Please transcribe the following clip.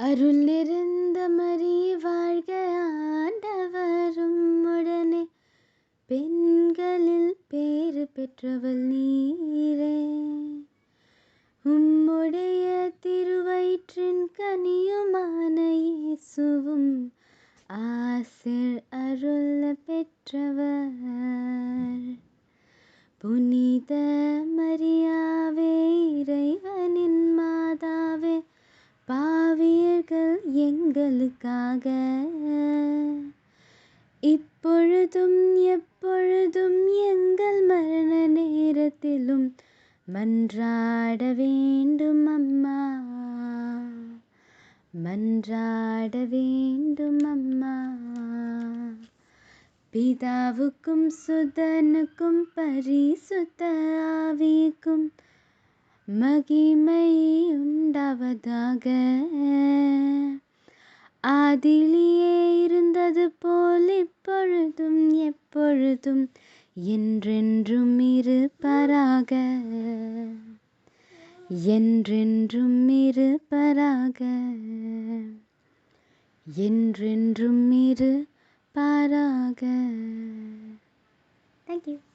அருள் நிறைந்த மரியே வாழ்க, ஆண்டவரும் உடனே பெண்களில் பேறு பெற்றவள் நீரே. உம்முடைய திருவயிற்றின் கனியுமான இயேசுவும் ஆசிர் அருள் பெற்றவர். புனித மரியாவே, இறைவனின் மாதாவே, பாவியர்கள் எங்களுக்காக இப்பொழுதும் எப்பொழுதும் எங்கள் மரண நேரத்திலும் மன்றாட வேண்டும் அம்மா, மன்றாட வேண்டும் அம்மா. பிதாவுக்கும் சுதனுக்கும் பரிசுத்த ஆவிக்கும் மகிமை உண்டாவதாக. ஆதியிலே இருந்தது போல் இப்பொழுதும் எப்பொழுதும் என்றென்றும் இருப்பராக, என்றென்றும் இருப்பராக, என்றென்றும் இருப்பராக. Thank you.